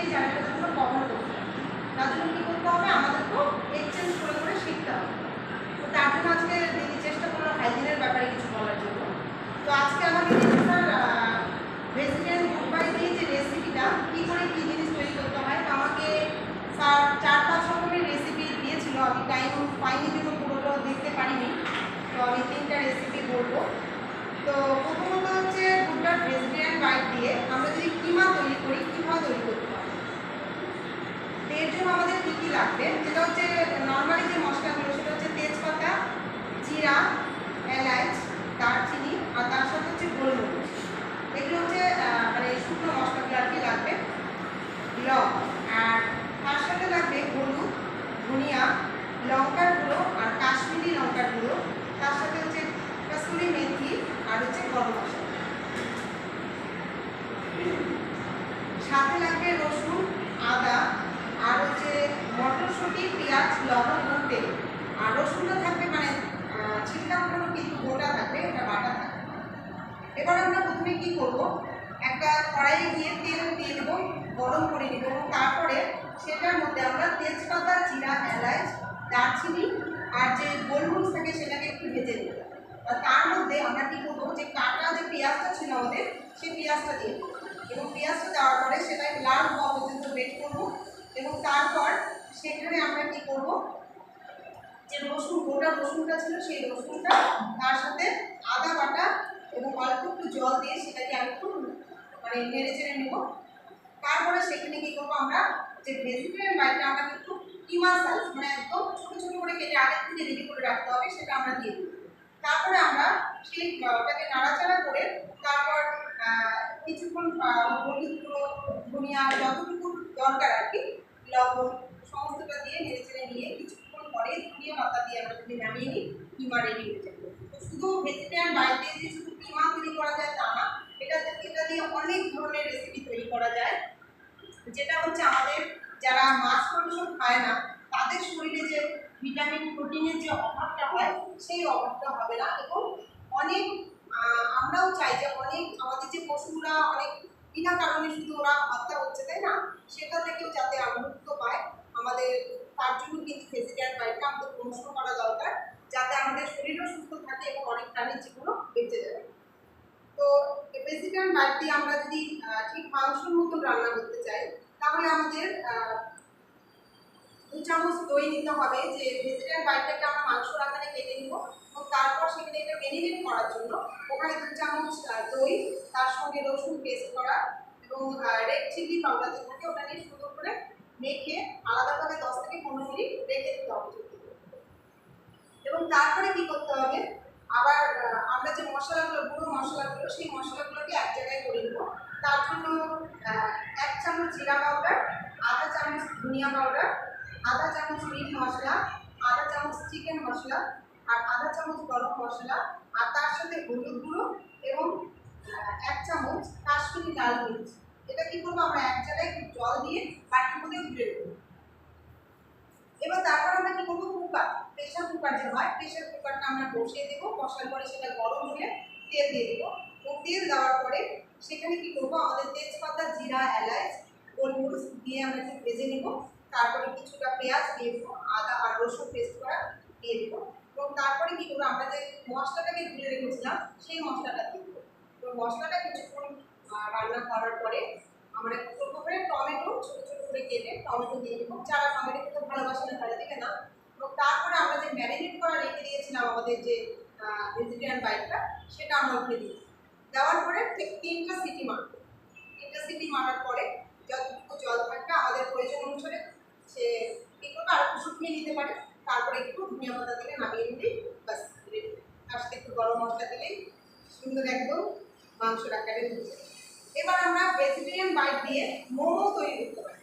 সেই জায়গাটা পুরো কভার করতে হবে। তার জন্য কী করতে হবে, আমাদেরকেও এক্সচেঞ্জ করে করে শিখতে হবে। তো তার জন্য আজকে দিদি চেষ্টা করলো হাইজিনের ব্যাপারে কিছু বলার জন্য। তো আজকে আমাকে দিদি স্যার ভেজিটেরিয়ান গ্রুপাই দিয়ে যে রেসিপিটা কী করে কী জিনিস তৈরি করতে হয়, তো আমাকে স্যার 4-5 রকমের রেসিপি দিয়েছিল। আমি টাইম পাইনি জন্য পুরোটা দেখতে পারিনি, তো আমি 3টা রেসিপি বলবো। তো প্রথমত হচ্ছে গুড্ডার ভেজিটেরিয়ান বাইট দিয়ে আমরা যদি কিমা তৈরি করি, কীভাবে তৈরি করতে পারি। এর জন্য আমাদের কী কী লাগবে, যেটা হচ্ছে নর্মালি যে মশলাগুলো, সেটা হচ্ছে তেজপাতা, জিরা, এলাচ, দারচিনি আর তার সাথে হচ্ছে গোলমরিচ। এগুলো হচ্ছে মানে শুকনো মশলাগুলো আর কি লাগবে। লং, আর তার সাথে লাগবে হলুদ, ধনিয়া, লঙ্কার গুঁড়ো আর কাশ্মীরি লঙ্কার গুঁড়ো, তার সাথে হচ্ছে কসুরি মেথি আর হচ্ছে গরম মশলা। সাথে লাগবে রসুন, আদা আর হচ্ছে মটরশুঁটি, পেঁয়াজ, লবণ এবং তেল। আর রসুনটা থাকবে মানে ছিলকা উঠানো, কিন্তু গোটা থাকবে, এটা বাটা থাকবে। এবার আমরা প্রথমে কী করব, একটা কড়াইয়ে গিয়ে তেল দিয়ে দেবো, গরম করে নেব এবং তারপরে সেটার মধ্যে আমরা তেজপাতা, জিরা, এলাচ, দারচিনি আর যে গোলমরিচ থাকে সেটাকে একটু ভেজে নেব। আর তার মধ্যে আমরা কী করবো, যে কাটা যে পেঁয়াজটা ছিল আমাদের, সেই পেঁয়াজটা দিয়ে দেবো এবং পেঁয়াজটা দেওয়ার পরে সেটাই লাল হওয়া পর্যন্ত ওয়েট করবো। এবং তারপর সেখানে আমরা কী করবো, যে রসুন, গোটা রসুনটা ছিল সেই রসুনটা, তার সাথে আদা বাটা এবং অল্প একটু জল দিয়ে সেটাকে আমি একটু মানে নেড়ে চেড়ে নেব। তারপরে সেখানে কী করবো, আমরা যে ভেজিটেরিয়ান বাইটটা আমরা কিন্তু কিমা সাইজ মানে একদম ছোটো ছোটো করে কেটে আগের থেকে রেডি করে রাখতে হবে, সেটা আমরা দিয়ে দেবো। তারপরে আমরা সেই ওটাকে নাড়াচাড়া করে তারপর কিছুক্ষণ হলুদ গুঁড়ো, ধনিয়া, যতটুকু দরকার আর কি, লবণ সমস্তটা দিয়ে নেড়ে চেড়ে নিয়ে কিছুক্ষণ পরে ধনিয়া পাতা দিয়ে আমরা যদি নামিয়ে নিই, কিমা রেডি হয়ে যাবে। তো শুধু ভেজিটেরিয়ান বাইট দিয়ে যে শুধু কিমা তৈরি করা যায় তা না, এটা দিয়ে অনেক ধরনের রেসিপি তৈরি করা যায়, যেটা হচ্ছে আমাদের যারা মাছ মাংস খায় না তাদের শরীরে যে ভিটামিন প্রোটিনের যে অভাবটা হয়, সেই অভাবটা হবে না। এবং অনেক আমরাও চাই যে অনেক আমাদের যে পশুরা অনেক বিনা কারণে শুধু ওরা হত্যা হচ্ছে, তাই না, সেটা থেকেও যাতে মুক্ত পায় আমাদের, তার জন্য কিন্তু ভেজিটেরিয়ান ডায়েটটা আমাদের অনুসরণ করা দরকার, যাতে আমাদের শরীরও সুস্থ থাকে এবং অনেক প্রাণীর জীবনও বেঁচে যাবে। তো ভেজিটেরিয়ান ডায়েট দিয়ে আমরা যদি ঠিক মাংসের মতন রান্না করতে চাই, তাহলে আমাদের 2 চামচ দই নিতে হবে। যে ভেজিটেরিয়ান ডায়েটটাকে আমরা মাংসর আকারে কেটে নিব এবং তারপর সেখানে এটা মেরিনেট করার জন্য ওখানে 2 চামচ দই, তার সঙ্গে রসুন পেস্ট করা এবং রেড চিলি পাউডার যে থাকে ওটা নিয়ে সুন্দর করে মেখে আলাদাভাবে 10 থেকে 15 মিনিট রেখে দিতে হবে। এবং তারপরে কী করতে হবে, আবার আমরা যে মশলাগুলো, গুঁড়ো মশলাগুলো, সেই মশলাগুলোকে এক জায়গায় করে নেব। তার জন্য 1 চামচ জিরা পাউডার, আধা চামচ ধনিয়া পাউডার, আধা চামচ মিট মশলা, আধা চামচ চিকেন মশলা আর আধা চামচ গরম মশলা, আর তার সাথে হলুদ গুঁড়ো এবং 1 চামচ কাশ্মীরি লাল মির্চ। এটা কী করবো, আমরা এক জায়গায় জল দিয়ে বাটির মধ্যে গুলে দেবো। এবার তারপর আমরা কী করবো, কুকার, প্রেশার কুকার যে হয়, প্রেশার কুকারটা আমরা বসিয়ে দেবো। বসার পরে সেটা গরম হলে তেল দিয়ে দেবো এবং তেল দেওয়ার পরে সেখানে কী করবো, আমাদের তেজপাতা, জিরা, এলাচ, গোলমরিচ দিয়ে আমরা একটু ভেজে নেব। তারপরে কিছুটা পেঁয়াজ দিয়ে দেবো, আদা আর রসুন পেস্ট করা দিয়ে দেবো এবং তারপরে কী করবো, আমরা যে মশলাটাকে গুলে রেখেছিলাম সেই মশলাটা দিয়ে দেবো। তো মশলাটা কিছুক্ষণ রান্না করার পরে আমরা প্রথমে টমেটো ছোটো ছোটো করে কেটে টমেটো দিয়ে দেবো। যারা টমেটো খেতে ভালোবাসে না তারা দেবে না। এবং তারপরে আমরা যে ম্যারিনেট করা রেখে দিয়েছিলাম আমাদের যে ভেজিটেরিয়ান বাইটটা, সেটা আমরা উঠে দিই। দেওয়ার পরে ঠিক 3টা সিটি মারব। 3টা সিটি মারার পরে যতটুকু জল থাকবে আমাদের প্রয়োজন অনুসারে সে কী করবে, আর একটু শুকিয়ে নিতে পারে। তারপরে একটু ধনিয়া পাতা থেকে নামিয়ে নিলেই ব্যাস রেডি। তার সাথে একটু গরম মশলা দিলেই সুন্দর একদম মাংসের আকারে হয়ে যায়। এবার আমরা ভেজিটেরিয়ান বাইট দিয়ে মোমো তৈরি করতে পারি।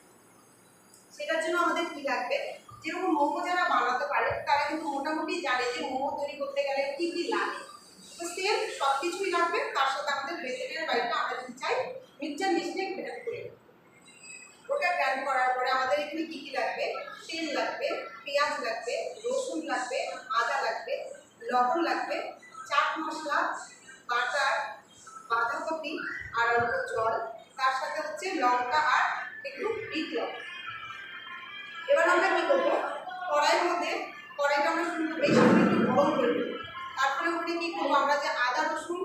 সেটার জন্য আমাদের কী লাগবে, যেরকম মোমো যারা বানাতে পারে তারা কিন্তু মোটামুটি জানে যে মোমো তৈরি করতে গেলে কী কী লাগে। তো সেম সব কিছুই লাগবে। তার সাথে আমাদের ভেজিটেরিয়ান বাইটটা আমরা যদি চাই মিক্সচার মিশিয়ে গ্রাইন্ড করে ওটা গ্রাইন্ড করার পরে আমাদের এখানে কী কী লাগবে, তেল লাগবে, পেঁয়াজ লাগবে, রসুন লাগবে, আদা লাগবে, লবণ লাগবে, চাট মশলা, বাটার, বাঁধাকপি আর অল্প জল, তার সাথে হচ্ছে লঙ্কা আর একটু বিট লবণ। এবার আমরা কি করবো, কড়াইয়ের মধ্যে কড়াইটা আমরা সুন্দর বেশি করে একটু গরম করে দেবো। তারপরে ওখানে কি করবো, আমরা যে আদা রসুন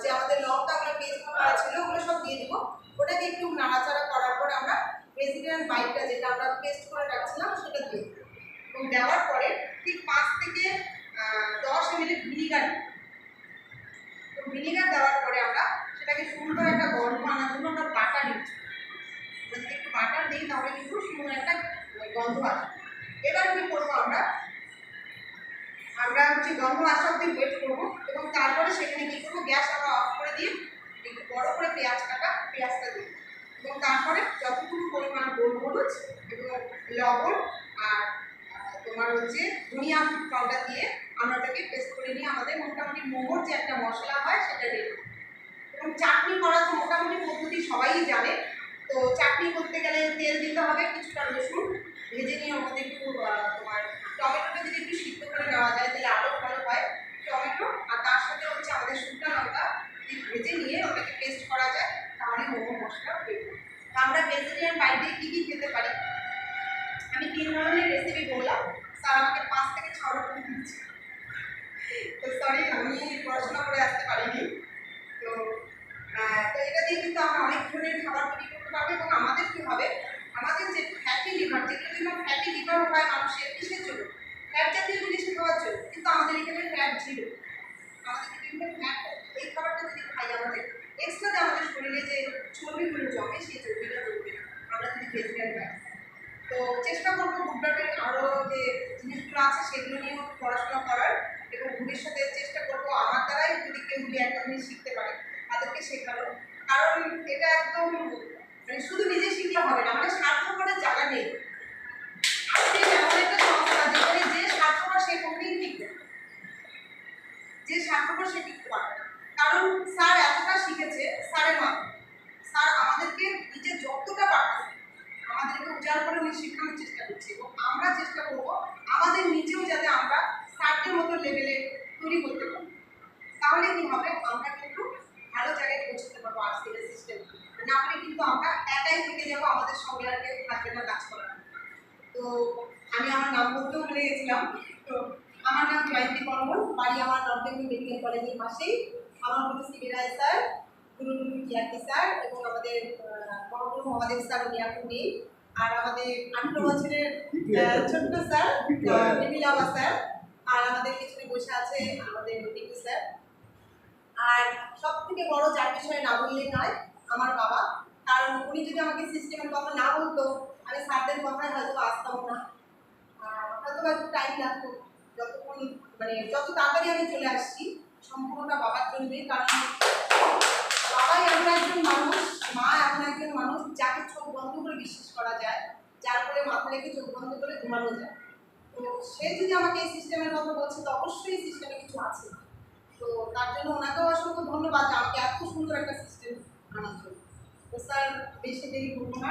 যে আমাদের লঙ্কা আমরা পেস্ট করা ছিল ওগুলো সব দিয়ে দিব। ওটাকে একটু নাড়াচাড়া করার পর আমরা প্রেসিডেন্ট বাইটটা যেটা আমরা পেস্ট করে রাখছিলাম সেটা দিয়ে দেবো। এবং দেওয়ার পরে ঠিক 5 থেকে 10 ml ভিনিগার, ভিনিগার দেওয়ার পরে আমরা সেটাকে সুন্দর একটা গন্ধ আনার জন্য আমরা বাটার দিচ্ছি। যদি একটু বাটার দিই তাহলে কিন্তু সুন্দর একটা গন্ধ আসে। এবার কি করবো, আমরা হচ্ছে গন্ধ আসা অব্দি ওয়েট করবো এবং তারপরে সেখানে কি করবো, গ্যাস আমরা অফ করে দিয়ে একটু বড় করে পেঁয়াজটা দিই এবং তারপরে যতটুকু পরিমাণ গোলমরিচ এবং লবণ আর তোমার হচ্ছে ধনিয়া পাউডার দিয়ে আমরা ওটাকে পেস্ট করে নিয়ে আমাদের মোটামুটি মোমোর যে একটা মশলা হয় সেটা রেডি। এবং চাটনি করা তো মোটামুটি পদ্ধতি সবাই জানে। তো চাটনি করতে গেলে তেল দিতে হবে, কিছুটা রসুন ভেজে নিয়ে ওখানে একটু তোমার টমেটোটা যদি একটু সিদ্ধ করে নেওয়া যায় তাহলে আরও ভালো হয়। টমেটো আর তার সাথে হচ্ছে আমাদের শুকনো লঙ্কা ভেজে নিয়ে ওটাকে পেস্ট করা যায়, তাহলে মোমো মশলা রেডি। আমরা ভেজিটেরিয়ান বাইরে কী কী খেতে পারি, আমি 3 ধরনের রেসিপি বললাম, স্যার আমাকে 5 থেকে 6 রকম দিচ্ছে। তো সরি, আমি পড়াশোনা করে আসতে পারিনি। তো এটা দিয়ে কিন্তু আমরা অনেক ধরনের খাবার তৈরি করতে পারবো। এবং আমাদের কী হবে, আমাদের যে ফ্যাটি লিভার, যেগুলো জন্য ফ্যাটি লিভার হয় মানুষের কিসের জন্য, ফ্যাট জাতীয় জিনিস খাওয়ার জন্য, কিন্তু আমাদের এখানে ফ্যাট জিরো। আমাদের কিন্তু ফ্যাট, এই খাবারটা যদি খাই আমাদের এক্সট্রা যে আমাদের শরীরে যে চর্বিগুলো জমে সেই চর্বিটা জমবে না আমরা যদি ভেজিটেরিয়ান খাই। তো চেষ্টা করবো বুকডাটের আরও যে জিনিসগুলো আছে সেগুলো নিয়েও পড়াশোনা করার, এবং ভবিষ্যতে চেষ্টা করবো আমার দ্বারাই যদি কেউ যদি একটা জিনিস শিখতে পারে তাদেরকে শেখানো। কারণ এটা একদম মানে শুধু নিজে শিখলে হবে না, আমাদের স্বার্থপরের জায়গা নেই। আজকে এমন একটা সংস্থা যেখানে যে স্বার্থপর সে কোনোদিন টিকবে, যে স্বার্থপর সে টিকতে পারবে না। কারণ স্যার এতটা শিখেছে, স্যারের মাধ্যমে স্যার আমাদেরকে নিজে যতটা পারতেছে আমাদেরকে উজাড় করে উনি শেখানোর চেষ্টা করছে। এবং আমরা চেষ্টা করবো আমাদের নিজেও যাতে আমরা স্যারদের মতো লেভেলে তৈরি করতে পারি। তাহলে কি হবে, আমরা কিন্তু ভালো জায়গায় পৌঁছতে পারবো আর্টস সিস্টেম। না হলে কিন্তু আমরা একাই থেকে যাবো, আমাদের সঙ্গে আর কেউ থাকবে না কাজ করার। তো আমি আমার নাম বলতেও ভুলে গেছিলাম। তো আমার নাম জয়ন্তী বর্মন, বাড়ি আমার নর্থ বেঙ্গল মেডিকেল কলেজের পাশেই। আমার গুরু সিবি রায় স্যার, গুরু কিয়াতি স্যার এবং আমাদের বড়গুরু মহাদেব স্যার উনি এখন নেই। আর আমাদের 18 বছরের ছোট্ট স্যার বিপিলাবা স্যার, আর আমাদের পিছনে বসে আছে আমাদের বিপি স্যার। আর সব থেকে বড় যার বিষয়ে না বললেই নয়, আমার বাবা। কারণ উনি যদি আমাকে সিস্টেমের কথা না বলতো আমি স্যারদের কথায় হয়তো আসতাম না, হয়তো একটু টাইম লাগতো। যতক্ষণ মানে যত তাড়াতাড়ি আমি চলে আসছি সম্পূর্ণটা বাবার জন্যই। কারণ বাবাই এমন একজন মানুষ, মা এমন একজন মানুষ যাকে চোখ বন্ধ করে বিশ্বাস করা যায়, যার ফলে মাথা রেখে চোখ বন্ধ করে ঘুমানো যায়। তো সে যদি আমাকে এই সিস্টেমের কথা বলছে তো অবশ্যই সিস্টেমে কিছু আছে। তো তার জন্য ওনাকেও অসংখ্য ধন্যবাদ আমাকে এত সুন্দর একটা সিস্টেম আনার জন্য। তো স্যার বেশি দেরি করবো না।